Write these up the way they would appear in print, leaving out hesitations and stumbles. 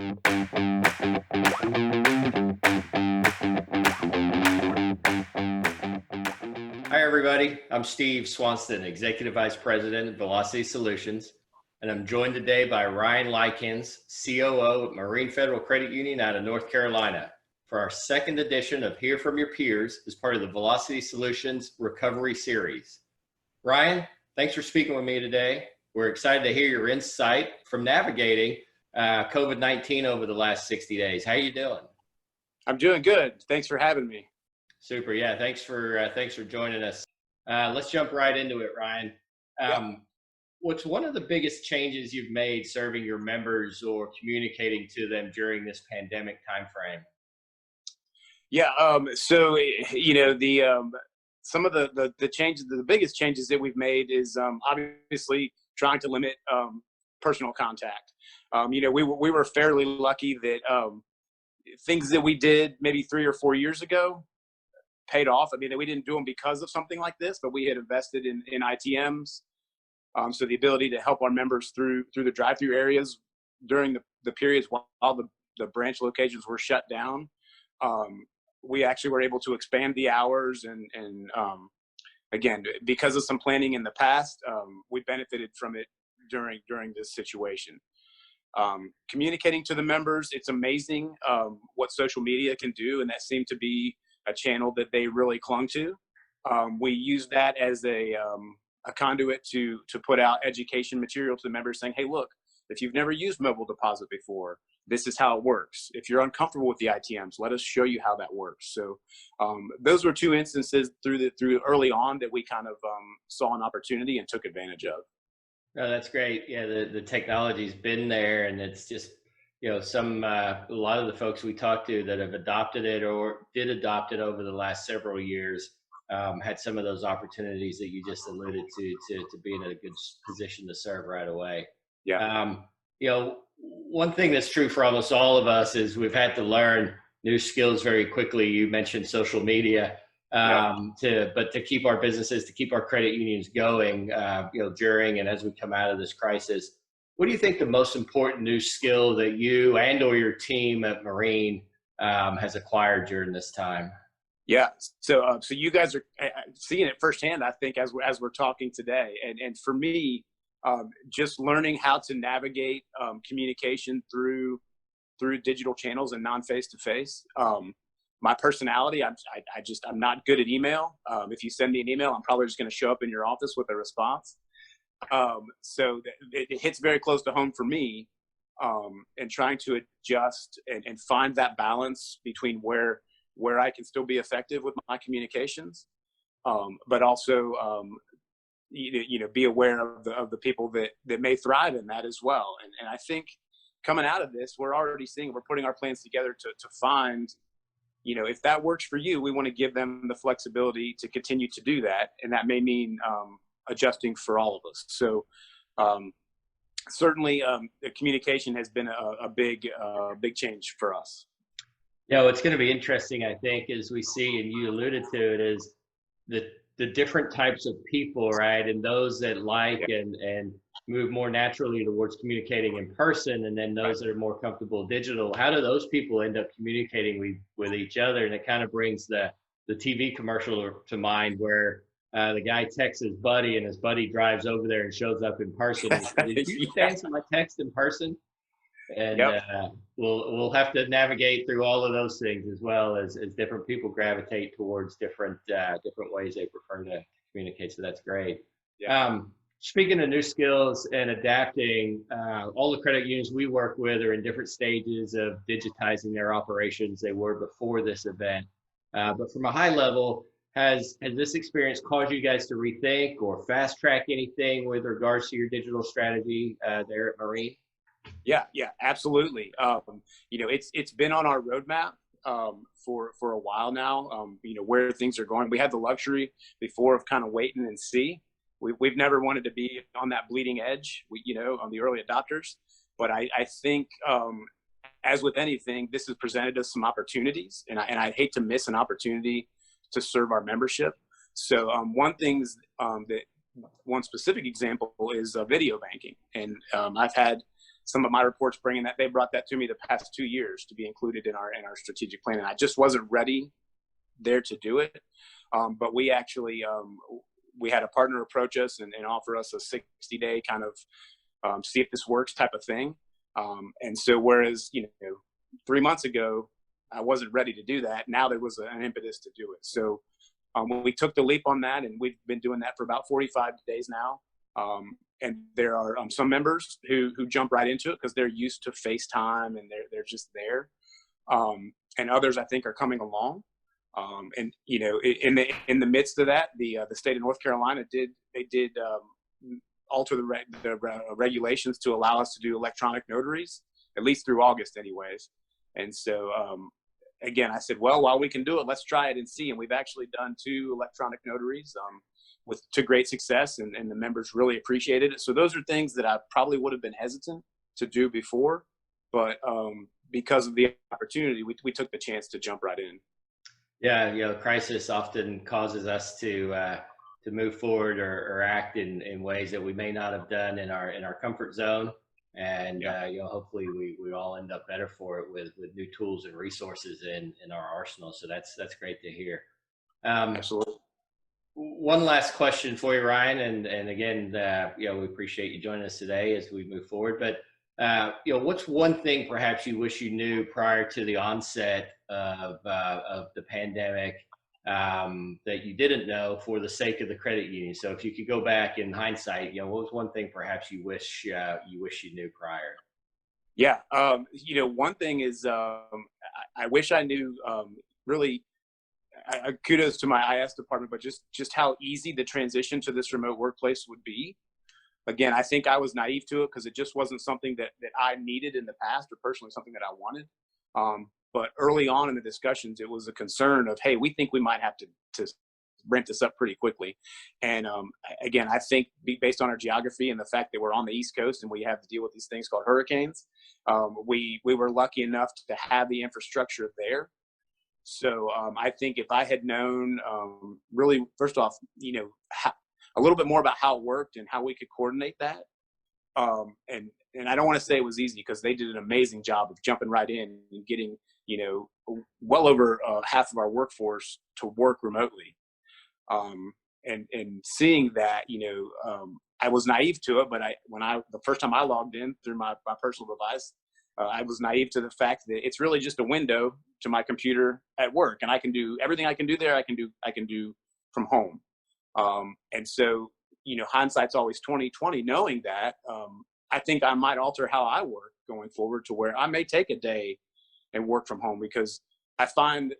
Hi, everybody. I'm Steve Swanston, Executive Vice President of Velocity Solutions, and I'm joined today by Ryan Lycans, COO at Marine Federal Credit Union out of North Carolina, for our second edition of Hear From Your Peers as part of the Velocity Solutions Recovery Series. Ryan, thanks for speaking with me today. We're excited to hear your insight from navigating COVID-19 over the last 60 days. How are you doing? I'm doing good. Thanks for having me. Super. Yeah. Thanks for joining us. Let's jump right into it, Ryan. What's one of the biggest changes you've made serving your members or communicating to them during this pandemic timeframe? Yeah. So, some of the changes, the biggest changes that we've made is obviously trying to limit personal contact. We were fairly lucky that things that we did maybe 3 or 4 years ago paid off. I mean, we didn't do them because of something like this, but we had invested in ITMs. So the ability to help our members through the drive-through areas during the periods while the branch locations were shut down. We actually were able to expand the hours and again, because of some planning in the past, we benefited from it during this situation. Communicating to the members, it's amazing what social media can do, and that seemed to be a channel that they really clung to. We used that as a conduit to put out education material to the members saying, hey, look, if you've never used mobile deposit before, this is how it works. If you're uncomfortable with the ITMs, let us show you how that works. So those were two instances through early on that we kind of saw an opportunity and took advantage of. Oh, that's great. Yeah, the technology's been there, and it's just, a lot of the folks we talked to that have adopted it or did adopt it over the last several years had some of those opportunities that you just alluded to be in a good position to serve right away. Yeah. One thing that's true for almost all of us is we've had to learn new skills very quickly. You mentioned social media. To keep our businesses, to keep our credit unions going, during and as we come out of this crisis, what do you think the most important new skill that you and or your team at Marine has acquired during this time? Yeah. So you guys are seeing it firsthand, I think, as we're talking today. And for me, just learning how to navigate communication through digital channels and non-face-to-face. My personality, I'm not good at email. If you send me an email, I'm probably just going to show up in your office with a response. So it hits very close to home for me, and trying to adjust and find that balance between where I can still be effective with my communications, but also be aware of the people that may thrive in that as well. And I think coming out of this, we're already seeing, we're putting our plans together to find, if that works for you, we want to give them the flexibility to continue to do that. And that may mean adjusting for all of us. So certainly the communication has been a big change for us. What's going to be interesting, I think, as we see, and you alluded to it, is the different types of people, right? And those that like and move more naturally towards communicating in person, and then those that are more comfortable digital. How do those people end up communicating with each other? And it kind of brings the TV commercial to mind where the guy texts his buddy, and his buddy drives over there and shows up in person. Did you answer my text in person? And we'll have to navigate through all of those things, as well as different people gravitate towards different ways they prefer to communicate. So that's great. Speaking of new skills and adapting, all the credit unions we work with are in different stages of digitizing their operations. They were before this event. But from a high level, has this experience caused you guys to rethink or fast track anything with regards to your digital strategy there at Marine? Yeah, absolutely. It's been on our roadmap for a while now. Where things are going. We had the luxury before of kind of waiting and see. We've never wanted to be on that bleeding edge. On the early adopters. But I think as with anything, this has presented us some opportunities, and I hate to miss an opportunity to serve our membership. So one specific example is video banking, and I've had some of my reports bringing that, they brought that to me the past 2 years to be included in our strategic plan. And I just wasn't ready there to do it. But we actually, we had a partner approach us and offer us a 60-day kind of see if this works type of thing. And so whereas, 3 months ago, I wasn't ready to do that. Now there was an impetus to do it. So when we took the leap on that, and we've been doing that for about 45 days now. And there are some members who jump right into it because they're used to FaceTime and they're just there. And others, I think, are coming along. And in the midst of that, the state of North Carolina did alter the regulations to allow us to do electronic notaries, at least through August, anyways. And so again, I said, well, while we can do it, let's try it and see. And we've actually done 2 electronic notaries to great success, and the members really appreciated it. So those are things that I probably would have been hesitant to do before, but because of the opportunity, we took the chance to jump right in. Yeah, crisis often causes us to move forward or act in ways that we may not have done in our comfort zone, and hopefully we all end up better for it with new tools and resources in our arsenal. So that's great to hear. Absolutely. One last question for you, Ryan, and again, we appreciate you joining us today as we move forward. But what's one thing perhaps you wish you knew prior to the onset of the pandemic that you didn't know for the sake of the credit union? So if you could go back in hindsight, what was one thing perhaps you wish you knew prior? Yeah, one thing is I wish I knew really. Kudos to my IS department, but just how easy the transition to this remote workplace would be. Again, I think I was naive to it because it just wasn't something that I needed in the past, or personally something that I wanted. But early on in the discussions, it was a concern of, hey, we think we might have to ramp this up pretty quickly. And again, I think based on our geography and the fact that we're on the East Coast and we have to deal with these things called hurricanes, we were lucky enough to have the infrastructure there. So I think if I had known really, first off, a little bit more about how it worked and how we could coordinate that. And I don't want to say it was easy because they did an amazing job of jumping right in and getting, well over half of our workforce to work remotely. And seeing that, I was naive to it, but the first time I logged in through my personal device, I was naive to the fact that it's really just a window to my computer at work, and I can do everything I can do there. I can do from home. And so, hindsight's always 20/20. Knowing that, I think I might alter how I work going forward to where I may take a day and work from home, because I find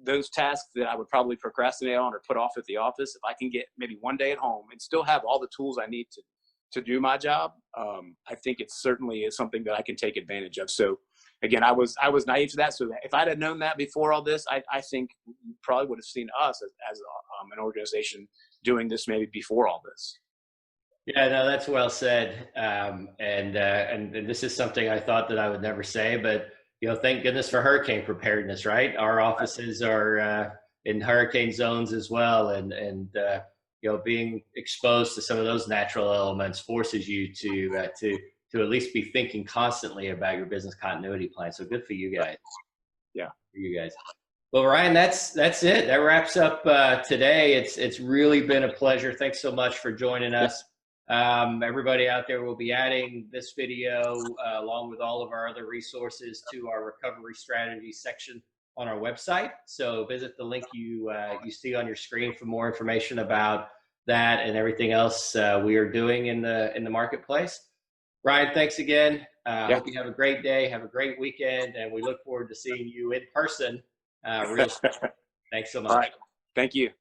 those tasks that I would probably procrastinate on or put off at the office, if I can get maybe one day at home and still have all the tools I need to do my job, I think it certainly is something that I can take advantage of. So again, I was naive to that. So if I'd have known that before all this, I think you probably would have seen us as an organization doing this maybe before all this. Yeah, no, that's well said. And this is something I thought that I would never say, but thank goodness for hurricane preparedness, right? Our offices are in hurricane zones as well, and being exposed to some of those natural elements forces you to at least be thinking constantly about your business continuity plan. So good for you guys. Yeah, for you guys. Well, Ryan, that's it. That wraps up today. It's really been a pleasure. Thanks so much for joining us. Everybody out there will be adding this video along with all of our other resources to our recovery strategy section on our website. So visit the link you see on your screen for more information about that and everything else we are doing in the marketplace. Ryan, thanks again. Hope you have a great day, have a great weekend, and we look forward to seeing you in person real soon. Thanks so much. All right. Thank you.